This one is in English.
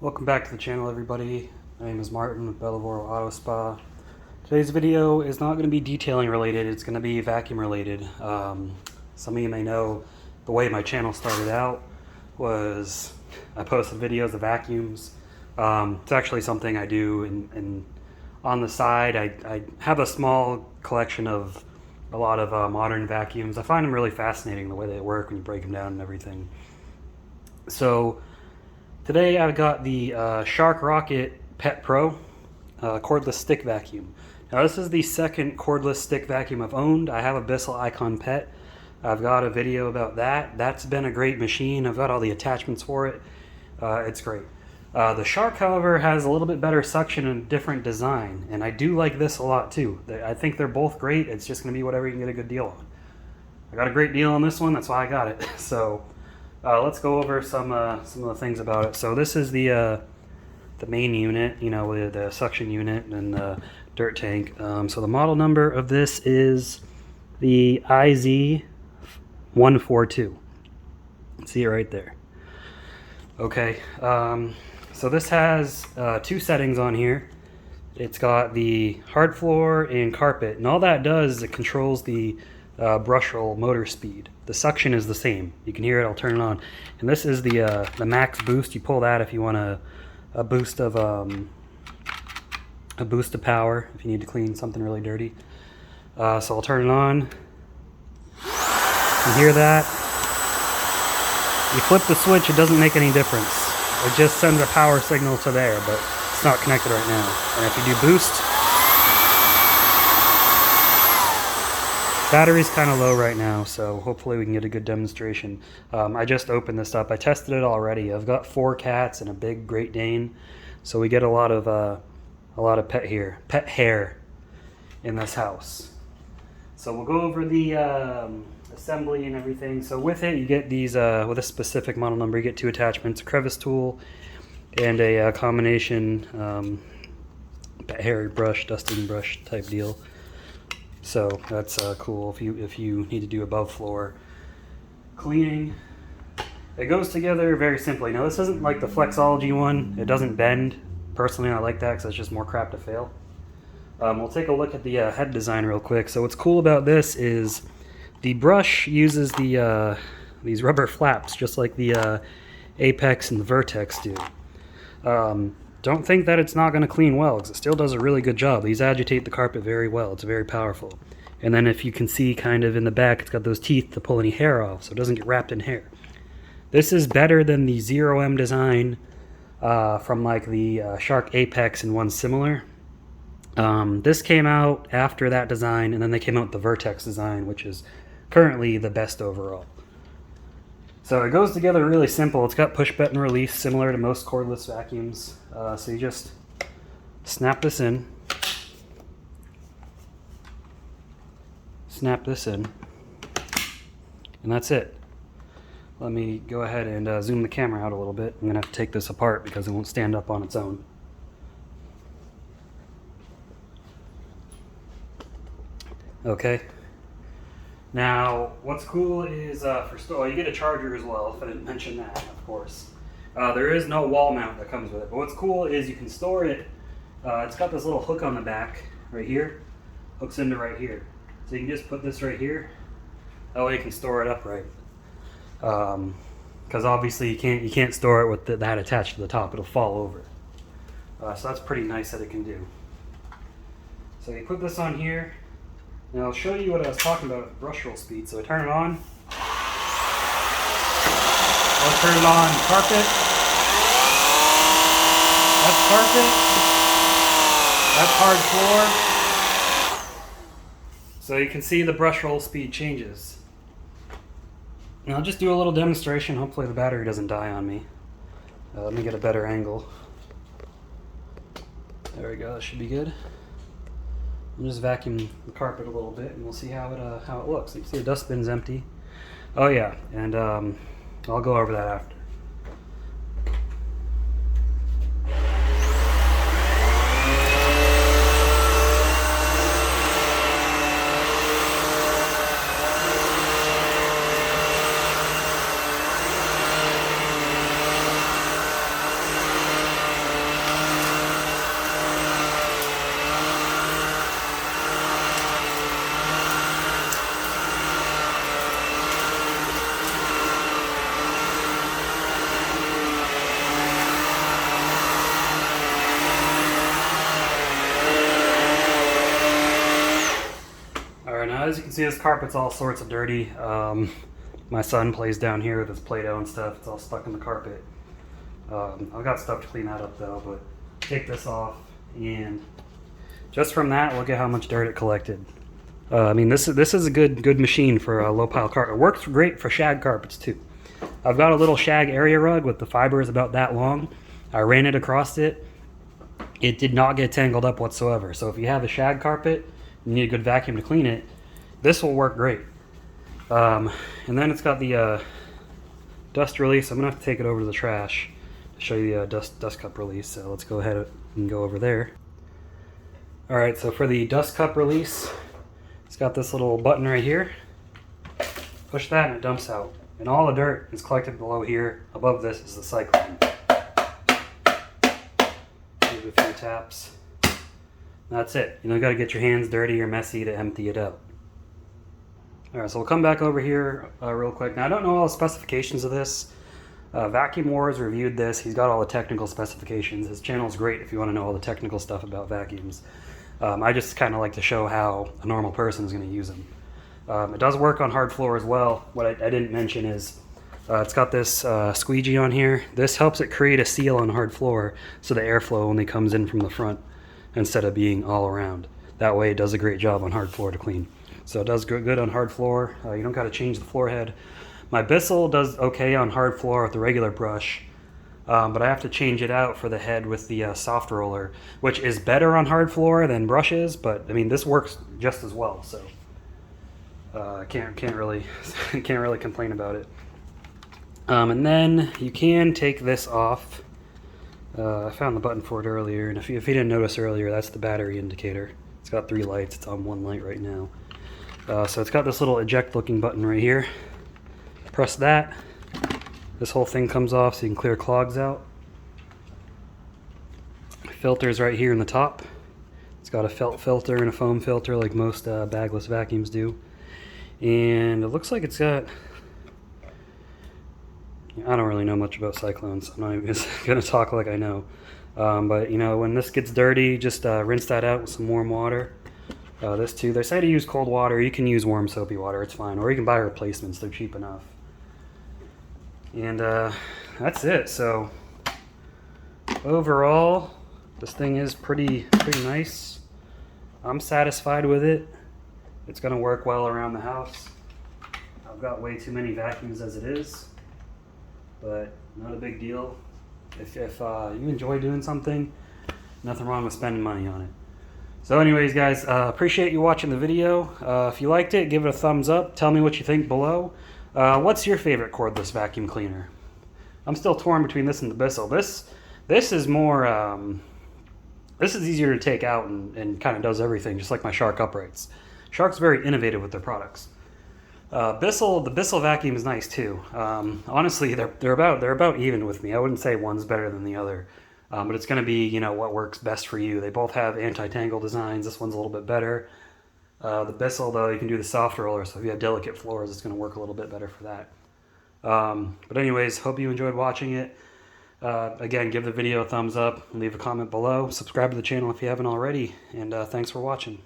Welcome back to the channel, everybody. My name is Martin with Bellavoro Auto Spa. Today's video is not going to be detailing related, it's going to be vacuum related. Some of you may know the way my channel started out was I posted videos of vacuums. It's actually something I do and on the side I have a small collection of a lot of modern vacuums. I find them really fascinating the way they work when you break them down and everything. So today I've got the Shark Rocket Pet Pro cordless stick vacuum. Now this is the second cordless stick vacuum I've owned. I have a Bissell Icon Pet. I've got a video about that. That's been a great machine. I've got all the attachments for it. It's great. The Shark, however, has a little bit better suction and different design, and I do like this a lot too. I think they're both great. It's just going to be whatever you can get a good deal on. I got a great deal on this one, that's why I got it. So let's go over some of the things about it. So this is the main unit, you know, with the suction unit and the dirt tank. So the model number of this is the IZ142. See it right there. Okay, so this has two settings on here. It's got the hard floor and carpet, and all that does is it controls the brush roll motor speed. The suction is the same. You can hear it. I'll turn it on. And this is the max boost. You pull that if you want a boost of power if you need to clean something really dirty. So I'll turn it on. You hear that? You flip the switch, it doesn't make any difference. It just sends a power signal to there, but it's not connected right now. And if you do boost, battery's kind of low right now, so hopefully we can get a good demonstration. I just opened this up. I tested it already. I've got 4 cats and a big Great Dane, so we get a lot of pet hair in this house. So we'll go over the assembly and everything. So with it, you get these with a specific model number. You get 2 attachments: a crevice tool and a combination pet hair brush, dusting brush type deal. So that's cool if you need to do above floor cleaning. It goes together very simply. Now this isn't like the Flexology one. It doesn't bend. Personally, I like that because it's just more crap to fail. We'll take a look at the head design real quick. So what's cool about this is the brush uses the these rubber flaps just like the Apex and the Vertex do. Don't think that it's not going to clean well, because it still does a really good job. These agitate the carpet very well. It's very powerful. And then if you can see kind of in the back, it's got those teeth to pull any hair off, so it doesn't get wrapped in hair. This is better than the 0M design from like the Shark Apex and one similar. This came out after that design, and then they came out with the Vertex design, which is currently the best overall. So it goes together really simple. It's got push button release similar to most cordless vacuums. So you just snap this in. Snap this in. And that's it. Let me go ahead and zoom the camera out a little bit. I'm going to have to take this apart because it won't stand up on its own. Okay. Now, what's cool is you get a charger as well, if I didn't mention that, of course. There is no wall mount that comes with it, but what's cool is you can store it. It's got this little hook on the back right here, hooks into right here. So you can just put this right here, that way you can store it upright. Because obviously you can't store it with that attached to the top, it'll fall over. So that's pretty nice that it can do. So you put this on here. Now I'll show you what I was talking about with brush roll speed. So I turn it on. I'll turn it on carpet. That's carpet. That's hard floor. So you can see the brush roll speed changes. Now I'll just do a little demonstration. Hopefully the battery doesn't die on me. Let me get a better angle. There we go, that should be good. I'm just vacuum the carpet a little bit, and we'll see how it looks. You can see the dustbin's empty. Oh yeah, and I'll go over that after. as you can see, this carpet's all sorts of dirty. My son plays down here with his Play-Doh and stuff. It's all stuck in the carpet. I've got stuff to clean that up though, but take this off, and just from that, look at how much dirt it collected. I mean, this is a good machine for a low pile carpet. It works great for shag carpets too. I've got a little shag area rug with the fibers about that long. I ran it across it. It did not get tangled up whatsoever. So if you have a shag carpet, you need a good vacuum to clean it, this will work great. And then it's got the dust release. I'm gonna have to take it over to the trash to show you the dust cup release. So let's go ahead and go over there. All right, so for the dust cup release, it's got this little button right here. Push that and it dumps out. And all the dirt is collected below here. Above this is the cyclone. Give it a few taps. That's it. You got to get your hands dirty or messy to empty it out. All right, so we'll come back over here real quick. Now, I don't know all the specifications of this. Vacuum Wars reviewed this. He's got all the technical specifications. His channel is great if you want to know all the technical stuff about vacuums. I just kind of like to show how a normal person is going to use them. It does work on hard floor as well. What I didn't mention is it's got this squeegee on here. This helps it create a seal on hard floor so the airflow only comes in from the front instead of being all around. That way it does a great job on hard floor to clean. So it does good on hard floor. You don't got to change the floor head. My Bissell does okay on hard floor with the regular brush, but I have to change it out for the head with the soft roller, which is better on hard floor than brushes, but I mean this works just as well, so I can't really complain about it. And then you can take this off. I found the button for it earlier, and if you didn't notice earlier, that's the battery indicator. It's got 3 lights. It's on 1 light right now. So it's got this little eject looking button right here. Press that. This whole thing comes off so you can clear clogs out. Filter's right here in the top. It's got a felt filter and a foam filter like most bagless vacuums do. And it looks like it's got... I don't really know much about cyclones. I'm not even going to talk like I know. But when this gets dirty, just rinse that out with some warm water. This too, they say to use cold water. You can use warm soapy water, it's fine. Or you can buy replacements, they're cheap enough. And that's it. So overall, this thing is pretty nice. I'm satisfied with it. It's going to work well around the house. I've got way too many vacuums as it is, but not a big deal. If you enjoy doing something, nothing wrong with spending money on it. So anyways, guys, appreciate you watching the video. If you liked it, give it a thumbs up. Tell me what you think below. What's your favorite cordless vacuum cleaner? I'm still torn between this and the Bissell. This is more, this is easier to take out and kind of does everything, just like my Shark uprights. Shark's very innovative with their products. The Bissell vacuum is nice too. Honestly, they're about even with me. I wouldn't say one's better than the other, but it's going to be what works best for you. They both have anti-tangle designs. This one's a little bit better. The Bissell though, you can do the soft roller, so if you have delicate floors, it's going to work a little bit better for that. But anyways, hope you enjoyed watching it. Again, give the video a thumbs up, leave a comment below, subscribe to the channel if you haven't already, and thanks for watching.